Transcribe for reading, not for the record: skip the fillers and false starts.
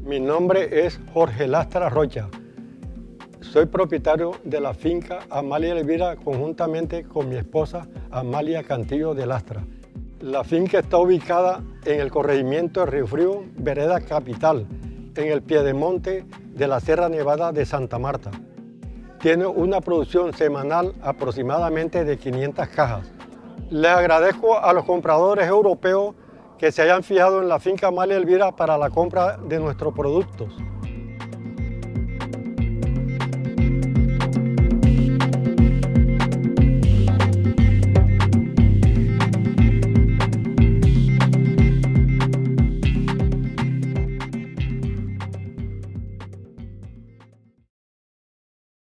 Mi nombre es Jorge Lastra Rocha. Soy propietario de la finca Amalia Elvira conjuntamente con mi esposa Amalia Cantillo de Lastra. La finca está ubicada en el corregimiento de Río Frío, vereda Capital, en el piedemonte de la Sierra Nevada de Santa Marta. Tiene una producción semanal aproximadamente de 500 cajas. Les agradezco a los compradores europeos que se hayan fijado en la finca Amalia Elvira para la compra de nuestros productos.